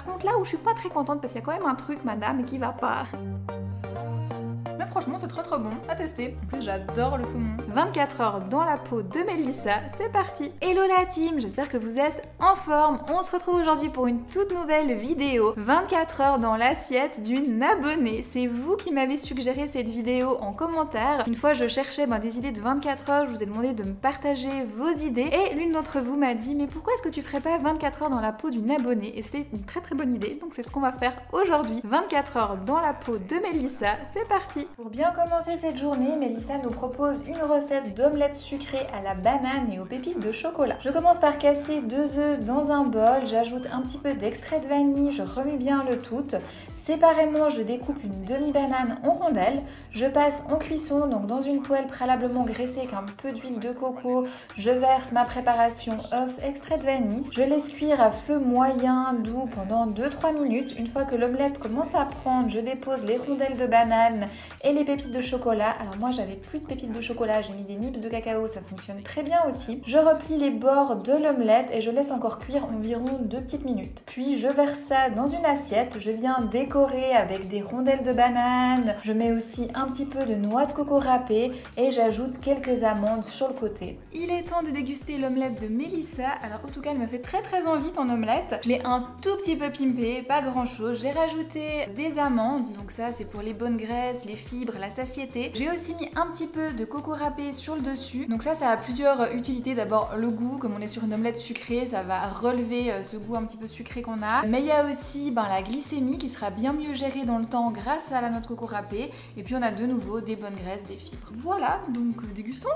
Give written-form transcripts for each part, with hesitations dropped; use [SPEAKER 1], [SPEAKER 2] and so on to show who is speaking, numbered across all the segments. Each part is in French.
[SPEAKER 1] Par contre là où je suis pas très contente parce qu'il y a quand même un truc madame qui va pas. Mais franchement c'est très bon à tester. En plus j'adore le saumon. 24 heures dans la peau de Mélissa, c'est parti. Hello la team, j'espère que vous êtes en forme. On se retrouve aujourd'hui pour une toute nouvelle vidéo. 24 heures dans l'assiette d'une abonnée. C'est vous qui m'avez suggéré cette vidéo en commentaire. Une fois je cherchais des idées de 24 heures, je vous ai demandé de me partager vos idées. Et l'une d'entre vous m'a dit mais pourquoi est-ce que tu ferais pas 24 heures dans la peau d'une abonnée? Et c'était une très bonne idée, donc c'est ce qu'on va faire aujourd'hui. 24 heures dans la peau de Mélissa, c'est parti. Pour bien commencer cette journée, Mélissa nous propose une recette d'omelette sucrée à la banane et aux pépites de chocolat. Je commence par casser 2 œufs dans un bol, j'ajoute un petit peu d'extrait de vanille, je remue bien le tout. Séparément, je découpe une demi-banane en rondelles, je passe en cuisson, donc dans une poêle préalablement graissée avec un peu d'huile de coco, je verse ma préparation œuf, extrait de vanille, je laisse cuire à feu moyen doux pendant 2-3 minutes. Une fois que l'omelette commence à prendre, je dépose les rondelles de banane et les pépites de chocolat. Alors moi j'avais plus de pépites de chocolat, j'ai mis des nips de cacao, ça fonctionne très bien aussi. Je replie les bords de l'omelette et je laisse encore cuire environ 2 petites minutes. Puis je verse ça dans une assiette, je viens décorer avec des rondelles de banane, je mets aussi un petit peu de noix de coco râpée et j'ajoute quelques amandes sur le côté. Il est temps de déguster l'omelette de Mélissa. Alors en tout cas elle me fait très envie ton omelette. Je l'ai un tout petit peu pimpée, pas grand chose. J'ai rajouté des amandes, donc ça c'est pour les bonnes graisses, les fibres, la satiété. J'ai aussi mis un petit peu de coco râpé sur le dessus. Donc ça a plusieurs utilités. D'abord le goût, comme on est sur une omelette sucrée, ça va relever ce goût un petit peu sucré qu'on a. Mais il y a aussi la glycémie qui sera bien mieux gérée dans le temps grâce à la noix de coco râpée. Et puis on a de nouveau des bonnes graisses, des fibres. Voilà, donc dégustons.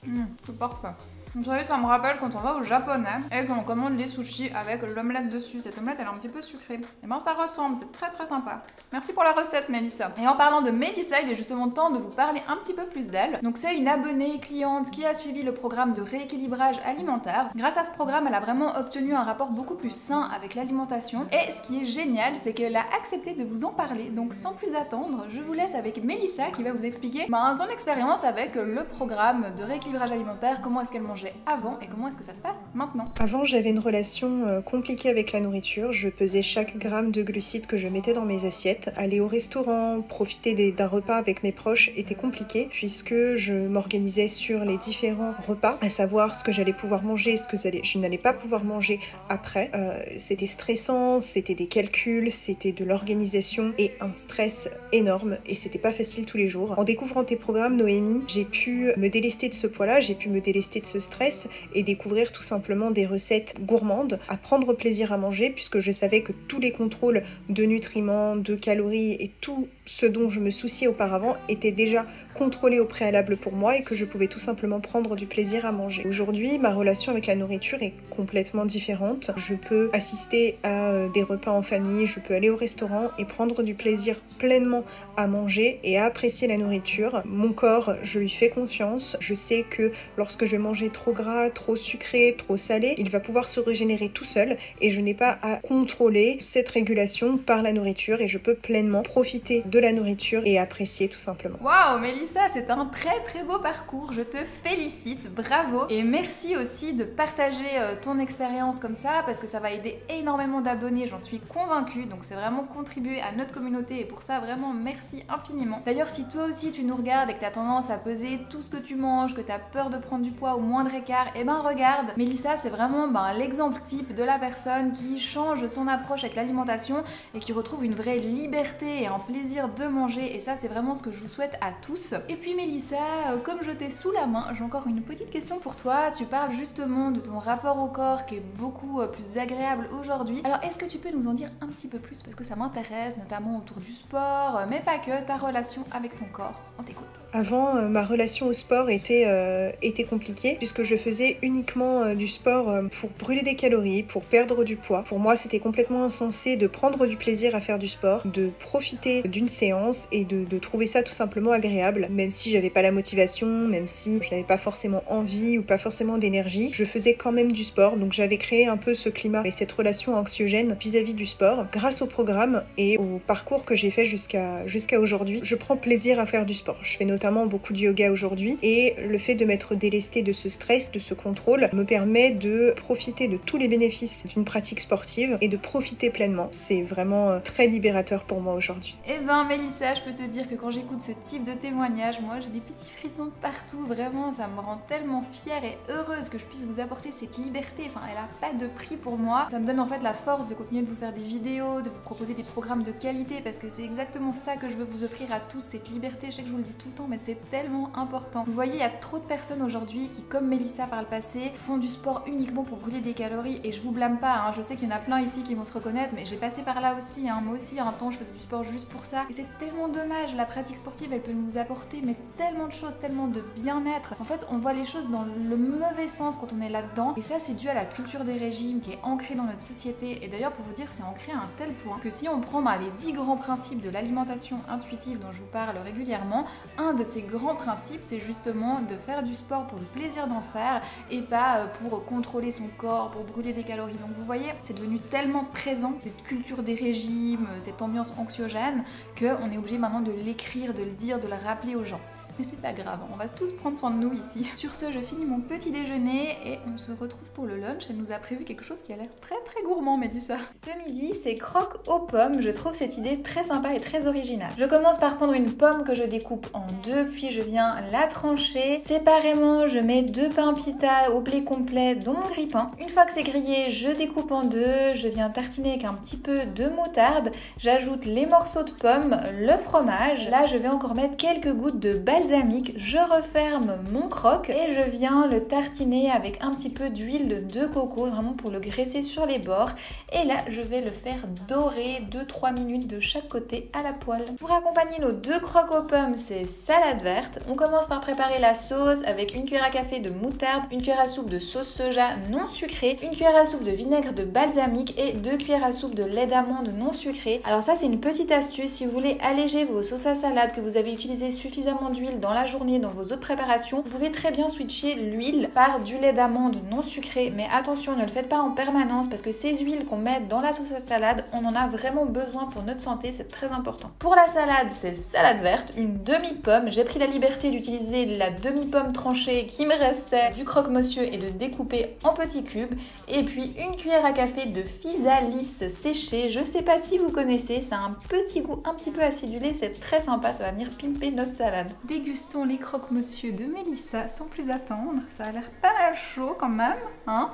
[SPEAKER 1] C'est parfait. Vous savez, ça me rappelle quand on va au japonais et qu'on commande les sushis avec l'omelette dessus. Cette omelette, elle est un petit peu sucrée. Et ça ressemble, c'est très sympa. Merci pour la recette, Mélissa. Et en parlant de Mélissa, il est justement temps de vous parler un petit peu plus d'elle. Donc c'est une abonnée cliente qui a suivi le programme de rééquilibrage alimentaire. Grâce à ce programme, elle a vraiment obtenu un rapport beaucoup plus sain avec l'alimentation. Et ce qui est génial, c'est qu'elle a accepté de vous en parler. Donc sans plus attendre, je vous laisse avec Mélissa qui va vous expliquer son expérience avec le programme de rééquilibrage alimentaire, comment est-ce qu'elle mange avant et comment est-ce que ça se passe maintenant.
[SPEAKER 2] Avant, j'avais une relation compliquée avec la nourriture. Je pesais chaque gramme de glucides que je mettais dans mes assiettes. Aller au restaurant, profiter d'un repas avec mes proches était compliqué puisque je m'organisais sur les différents repas, à savoir ce que j'allais pouvoir manger, ce que je n'allais pas pouvoir manger après. C'était stressant, c'était des calculs, c'était de l'organisation et un stress énorme et c'était pas facile tous les jours. En découvrant tes programmes, Noémie, j'ai pu me délester de ce poids-là, j'ai pu me délester de ce stress et découvrir tout simplement des recettes gourmandes, à prendre plaisir à manger puisque je savais que tous les contrôles de nutriments, de calories et tout ce dont je me souciais auparavant étaient déjà contrôlés au préalable pour moi et que je pouvais tout simplement prendre du plaisir à manger. Aujourd'hui, ma relation avec la nourriture est complètement différente. Je peux assister à des repas en famille, je peux aller au restaurant et prendre du plaisir pleinement à manger et à apprécier la nourriture. Mon corps, je lui fais confiance. Je sais que lorsque je vais manger trop gras, trop sucré, trop salé, il va pouvoir se régénérer tout seul et je n'ai pas à contrôler cette régulation par la nourriture et je peux pleinement profiter de la nourriture et apprécier tout simplement.
[SPEAKER 1] Waouh, Mélissa, c'est un très beau parcours, je te félicite, bravo et merci aussi de partager ton expérience comme ça parce que ça va aider énormément d'abonnés, j'en suis convaincue, donc c'est vraiment contribuer à notre communauté et pour ça vraiment merci infiniment. D'ailleurs si toi aussi tu nous regardes et que tu as tendance à peser tout ce que tu manges, que tu as peur de prendre du poids au moindre écart, et regarde, Mélissa c'est vraiment l'exemple type de la personne qui change son approche avec l'alimentation et qui retrouve une vraie liberté et un plaisir de manger et ça c'est vraiment ce que je vous souhaite à tous. Et puis Mélissa, comme je t'ai sous la main, j'ai encore une petite question pour toi. Tu parles justement de ton rapport au corps qui est beaucoup plus agréable aujourd'hui. Alors est-ce que tu peux nous en dire un petit peu plus parce que ça m'intéresse, notamment autour du sport, mais pas que, ta relation avec ton corps. On t'écoute.
[SPEAKER 2] Avant, ma relation au sport était compliquée puisque je faisais uniquement du sport pour brûler des calories, pour perdre du poids. Pour moi, c'était complètement insensé de prendre du plaisir à faire du sport, de profiter d'une séance et de trouver ça tout simplement agréable, même si j'avais pas la motivation, même si je n'avais pas forcément envie ou pas forcément d'énergie. Je faisais quand même du sport, donc j'avais créé un peu ce climat et cette relation anxiogène vis-à-vis du sport. Grâce au programme et au parcours que j'ai fait jusqu'à aujourd'hui, je prends plaisir à faire du sport. Je fais notamment beaucoup de yoga aujourd'hui et le fait de m'être délestée de ce stress stress, de ce contrôle, me permet de profiter de tous les bénéfices d'une pratique sportive et de profiter pleinement. C'est vraiment très libérateur pour moi aujourd'hui.
[SPEAKER 1] Eh ben Mélissa, je peux te dire que quand j'écoute ce type de témoignage, moi j'ai des petits frissons partout, vraiment ça me rend tellement fière et heureuse que je puisse vous apporter cette liberté, enfin elle a pas de prix pour moi. Ça me donne en fait la force de continuer de vous faire des vidéos, de vous proposer des programmes de qualité parce que c'est exactement ça que je veux vous offrir à tous, cette liberté. Je sais que je vous le dis tout le temps mais c'est tellement important. Vous voyez, il y a trop de personnes aujourd'hui qui, comme Mélissa par le passé, font du sport uniquement pour brûler des calories et je vous blâme pas, hein. Je sais qu'il y en a plein ici qui vont se reconnaître mais j'ai passé par là aussi, hein. Moi aussi un temps je faisais du sport juste pour ça et c'est tellement dommage. La pratique sportive elle peut nous apporter mais tellement de choses, tellement de bien-être. En fait on voit les choses dans le mauvais sens quand on est là-dedans et ça c'est dû à la culture des régimes qui est ancrée dans notre société et d'ailleurs pour vous dire c'est ancré à un tel point que si on prend les 10 grands principes de l'alimentation intuitive dont je vous parle régulièrement, un de ces grands principes c'est justement de faire du sport pour le plaisir d'en faire et pas pour contrôler son corps, pour brûler des calories. Donc vous voyez, c'est devenu tellement présent, cette culture des régimes, cette ambiance anxiogène, qu'on est obligé maintenant de l'écrire, de le dire, de le rappeler aux gens. Mais c'est pas grave, on va tous prendre soin de nous ici. Sur ce, je finis mon petit déjeuner et on se retrouve pour le lunch. Elle nous a prévu quelque chose qui a l'air très gourmand, Mélissa. Ce midi, c'est croque aux pommes. Je trouve cette idée très sympa et très originale. Je commence par prendre une pomme que je découpe en deux, puis je viens la trancher. Séparément, je mets 2 pains pita au blé complet dans mon grille-pain. Une fois que c'est grillé, je découpe en deux. Je viens tartiner avec un petit peu de moutarde. J'ajoute les morceaux de pommes, le fromage. Là, je vais encore mettre quelques gouttes de balsamique. Je referme mon croque et je viens le tartiner avec un petit peu d'huile de coco, vraiment pour le graisser sur les bords. Et là, je vais le faire dorer 2-3 minutes de chaque côté à la poêle. Pour accompagner nos 2 croques aux pommes, c'est salade verte. On commence par préparer la sauce avec une cuillère à café de moutarde, une cuillère à soupe de sauce soja non sucrée, une cuillère à soupe de vinaigre de balsamique et 2 cuillères à soupe de lait d'amande non sucré. Alors ça, c'est une petite astuce. Si vous voulez alléger vos sauces à salade, que vous avez utilisé suffisamment d'huile dans la journée, dans vos autres préparations, vous pouvez très bien switcher l'huile par du lait d'amande non sucré, mais attention, ne le faites pas en permanence parce que ces huiles qu'on met dans la sauce à salade, on en a vraiment besoin pour notre santé, c'est très important. Pour la salade, c'est salade verte, une demi-pomme. J'ai pris la liberté d'utiliser la demi-pomme tranchée qui me restait du croque-monsieur et de découper en petits cubes, et puis une cuillère à café de physalis séché. Je sais pas si vous connaissez, ça a un petit goût un petit peu acidulé, c'est très sympa, ça va venir pimper notre salade. Dégustons les croque-monsieur de Mélissa sans plus attendre. Ça a l'air pas mal chaud quand même, hein?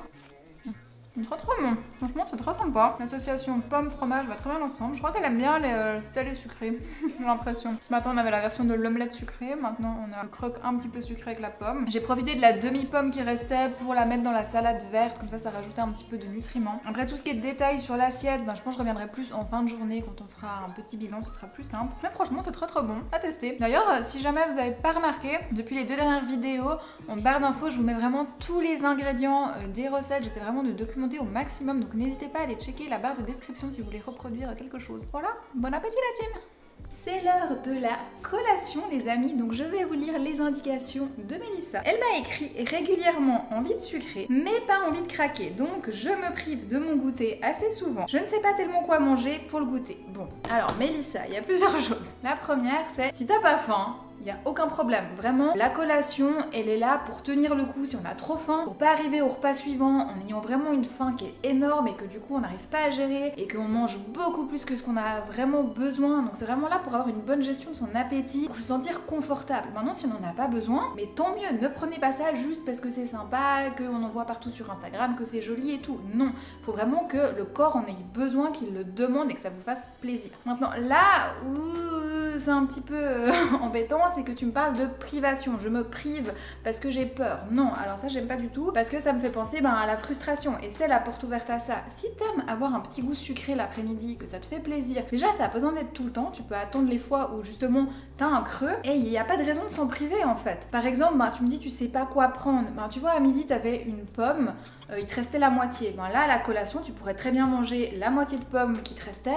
[SPEAKER 1] Trop bon, franchement c'est très sympa. L'association pomme-fromage va très bien ensemble. Je crois qu'elle aime bien les salés sucrés, j'ai l'impression. Ce matin on avait la version de l'omelette sucrée, maintenant on a le croque un petit peu sucré avec la pomme. J'ai profité de la demi-pomme qui restait pour la mettre dans la salade verte, comme ça rajoutait un petit peu de nutriments. Après tout ce qui est détails sur l'assiette, je pense que je reviendrai plus en fin de journée quand on fera un petit bilan, ce sera plus simple. Mais franchement c'est très bon, à tester. D'ailleurs si jamais vous n'avez pas remarqué, depuis les 2 dernières vidéos, en barre d'infos je vous mets vraiment tous les ingrédients des recettes, j'essaie vraiment de documenter au maximum, donc n'hésitez pas à aller checker la barre de description si vous voulez reproduire quelque chose. Voilà, bon appétit la team! C'est l'heure de la collation les amis, donc je vais vous lire les indications de Mélissa. Elle m'a écrit régulièrement envie de sucrer, mais pas envie de craquer, donc je me prive de mon goûter assez souvent. Je ne sais pas tellement quoi manger pour le goûter. Bon, alors Mélissa, il y a plusieurs choses. La première c'est, si t'as pas faim, il n'y a aucun problème, vraiment. La collation, elle est là pour tenir le coup si on a trop faim, pour pas arriver au repas suivant en ayant vraiment une faim qui est énorme et que du coup on n'arrive pas à gérer et qu'on mange beaucoup plus que ce qu'on a vraiment besoin. Donc c'est vraiment là pour avoir une bonne gestion de son appétit, pour se sentir confortable. Maintenant si on n'en a pas besoin, mais tant mieux, ne prenez pas ça juste parce que c'est sympa, qu'on en voit partout sur Instagram, que c'est joli et tout. Non, faut vraiment que le corps en ait besoin, qu'il le demande et que ça vous fasse plaisir. Maintenant là où c'est un petit peu embêtant, c'est que tu me parles de privation. Je me prive parce que j'ai peur. Non, alors ça j'aime pas du tout parce que ça me fait penser à la frustration et c'est la porte ouverte à ça. Si t'aimes avoir un petit goût sucré l'après-midi, que ça te fait plaisir, déjà ça a pas besoin d'être tout le temps, tu peux attendre les fois où justement t'as un creux et il n'y a pas de raison de s'en priver en fait. Par exemple, tu me dis tu sais pas quoi prendre, tu vois à midi t'avais une pomme, il te restait la moitié. Là à la collation tu pourrais très bien manger la moitié de pomme qui te restait,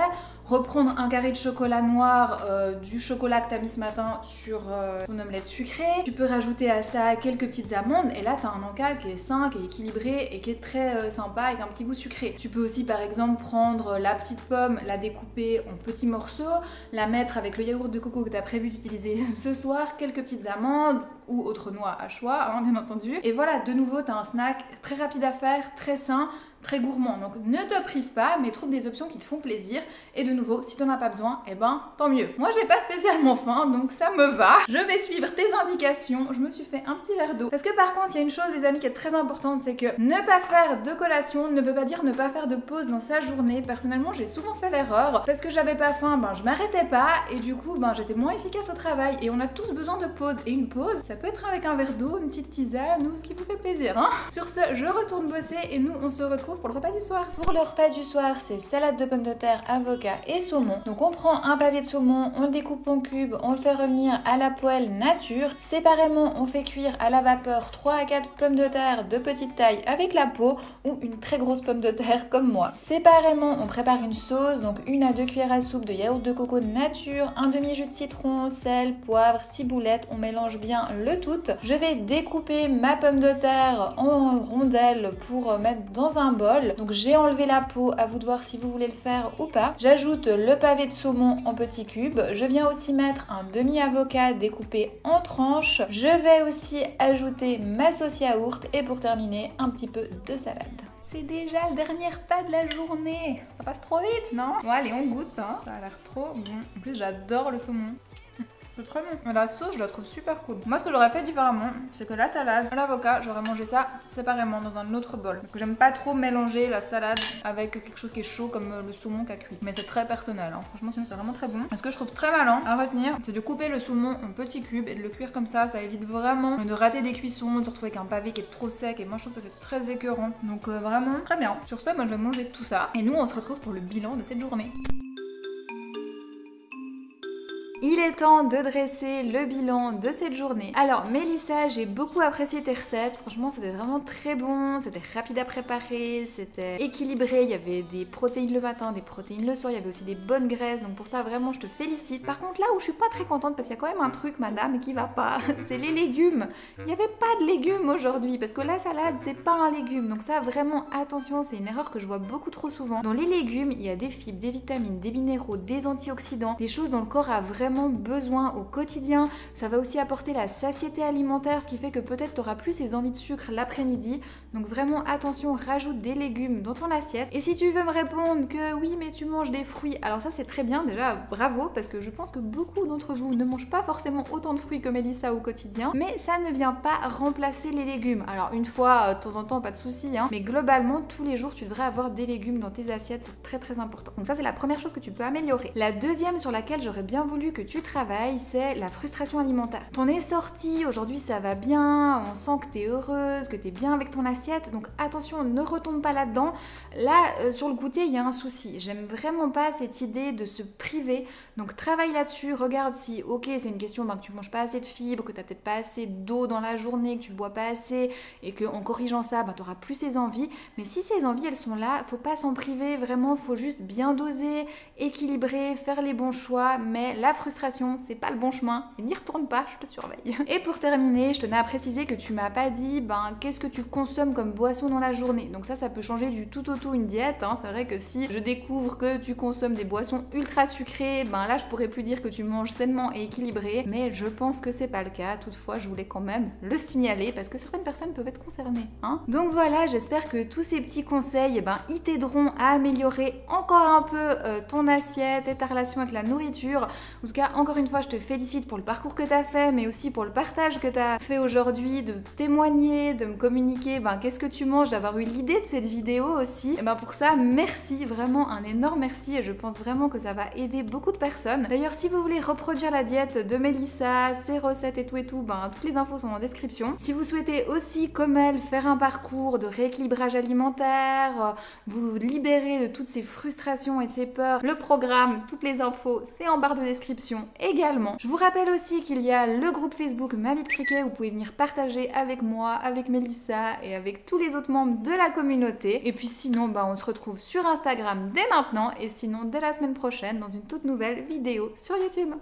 [SPEAKER 1] reprendre un carré de chocolat noir, du chocolat que t'as mis ce matin sur ton omelette sucrée. Tu peux rajouter à ça quelques petites amandes et là t'as un encas qui est sain, qui est équilibré et qui est très sympa avec un petit goût sucré. Tu peux aussi par exemple prendre la petite pomme, la découper en petits morceaux, la mettre avec le yaourt de coco que t'as prévu d'utiliser ce soir, quelques petites amandes ou autre noix à choix, hein, bien entendu. Et voilà, de nouveau, t'as un snack très rapide à faire, très sain, très gourmand. Donc ne te prive pas, mais trouve des options qui te font plaisir. Et de nouveau, si t'en as pas besoin, eh ben tant mieux. Moi j'ai pas spécialement faim, donc ça me va. Je vais suivre tes indications. Je me suis fait un petit verre d'eau. Parce que par contre, il y a une chose, les amis, qui est très importante, c'est que ne pas faire de collation ne veut pas dire ne pas faire de pause dans sa journée. Personnellement, j'ai souvent fait l'erreur. Parce que j'avais pas faim, ben je m'arrêtais pas. Et du coup, ben j'étais moins efficace au travail. Et on a tous besoin de pause. Et une pause, ça peut être avec un verre d'eau, une petite tisane ou ce qui vous fait plaisir, hein. Sur ce, je retourne bosser et nous, on se retrouve pour le repas du soir. Pour le repas du soir, c'est salade de pommes de terre, avocat et saumon. Donc on prend un pavé de saumon, on le découpe en cubes, on le fait revenir à la poêle nature. Séparément, on fait cuire à la vapeur 3 à 4 pommes de terre de petite taille avec la peau ou une très grosse pomme de terre comme moi. Séparément, on prépare une sauce, donc 1 à 2 cuillères à soupe de yaourt de coco nature, un demi-jus de citron, sel, poivre, ciboulette. On mélange bien le tout. Je vais découper ma pomme de terre en rondelles pour mettre dans un bol. Donc j'ai enlevé la peau, à vous de voir si vous voulez le faire ou pas. J'ajoute le pavé de saumon en petits cubes. Je viens aussi mettre un demi-avocat découpé en tranches. Je vais aussi ajouter ma sauce yaourt et pour terminer, un petit peu de salade. C'est déjà le dernier repas de la journée. Ça passe trop vite, non? Bon allez, on goûte, hein. Ça a l'air trop bon. En plus, j'adore le saumon. C'est très bon. La sauce, je la trouve super cool. Moi, ce que j'aurais fait différemment, c'est que la salade, l'avocat, j'aurais mangé ça séparément dans un autre bol. Parce que j'aime pas trop mélanger la salade avec quelque chose qui est chaud comme le saumon qui a cuit. Mais c'est très personnel, hein. Franchement, sinon c'est vraiment très bon. Ce que je trouve très malin à retenir, c'est de couper le saumon en petits cubes et de le cuire comme ça. Ça évite vraiment de rater des cuissons, de se retrouver avec un pavé qui est trop sec. Et moi, je trouve que ça c'est très écœurant. Donc vraiment, très bien. Sur ce, moi, je vais manger tout ça. Et nous, on se retrouve pour le bilan de cette journée. Il est temps de dresser le bilan de cette journée. Alors Mélissa, j'ai beaucoup apprécié tes recettes, franchement c'était vraiment très bon, c'était rapide à préparer, c'était équilibré, il y avait des protéines le matin, des protéines le soir, il y avait aussi des bonnes graisses, donc pour ça vraiment je te félicite. Par contre là où je suis pas très contente, parce qu'il y a quand même un truc madame qui va pas, c'est les légumes. Il n'y avait pas de légumes aujourd'hui, parce que la salade c'est pas un légume, donc ça vraiment attention, c'est une erreur que je vois beaucoup trop souvent. Dans les légumes, il y a des fibres, des vitamines, des minéraux, des antioxydants, des choses dont le corps a vraiment besoin au quotidien. Ça va aussi apporter la satiété alimentaire, ce qui fait que peut-être tu auras plus ces envies de sucre l'après-midi. Donc vraiment attention, rajoute des légumes dans ton assiette. Et si tu veux me répondre que oui mais tu manges des fruits, alors ça c'est très bien, déjà bravo, parce que je pense que beaucoup d'entre vous ne mangent pas forcément autant de fruits que Mélissa au quotidien, mais ça ne vient pas remplacer les légumes. Alors une fois de temps en temps, pas de souci, hein, mais globalement tous les jours tu devrais avoir des légumes dans tes assiettes, c'est très très important. Donc ça c'est la première chose que tu peux améliorer. La deuxième sur laquelle j'aurais bien voulu que tu travailles, c'est la frustration alimentaire. T'en es sortie, aujourd'hui ça va bien, on sent que t'es heureuse, que t'es bien avec ton assiette, donc attention, ne retombe pas là-dedans. Là, sur le goûter, il y a un souci. J'aime vraiment pas cette idée de se priver, donc travaille là-dessus, regarde si, ok, c'est une question que tu manges pas assez de fibres, que t'as peut-être pas assez d'eau dans la journée, que tu bois pas assez, et qu'en corrigeant ça, t'auras plus ces envies, mais si ces envies, elles sont là, faut pas s'en priver, vraiment, faut juste bien doser, équilibrer, faire les bons choix, mais la frustration, c'est pas le bon chemin, et n'y retourne pas, je te surveille. Et pour terminer, je tenais à préciser que tu m'as pas dit, qu'est-ce que tu consommes comme boisson dans la journée. Donc ça peut changer du tout au tout une diète, hein. C'est vrai que si je découvre que tu consommes des boissons ultra sucrées, là je pourrais plus dire que tu manges sainement et équilibré, mais je pense que c'est pas le cas. Toutefois, je voulais quand même le signaler parce que certaines personnes peuvent être concernées, hein. Donc voilà, j'espère que tous ces petits conseils, ils t'aideront à améliorer encore un peu ton assiette et ta relation avec la nourriture. En tout cas, encore une fois, je te félicite pour le parcours que tu as fait, mais aussi pour le partage que tu as fait aujourd'hui, de témoigner, de me communiquer qu'est-ce que tu manges, d'avoir eu l'idée de cette vidéo aussi. Et pour ça, merci, vraiment un énorme merci, et je pense vraiment que ça va aider beaucoup de personnes. D'ailleurs, si vous voulez reproduire la diète de Mélissa, ses recettes et tout, toutes les infos sont en description. Si vous souhaitez aussi, comme elle, faire un parcours de rééquilibrage alimentaire, vous libérer de toutes ces frustrations et ces peurs, le programme, toutes les infos, c'est en barre de description également. Je vous rappelle aussi qu'il y a le groupe Facebook Ma Vie de Cricket où vous pouvez venir partager avec moi, avec Mélissa et avec tous les autres membres de la communauté. Et puis sinon, on se retrouve sur Instagram dès maintenant et sinon dès la semaine prochaine dans une toute nouvelle vidéo sur YouTube.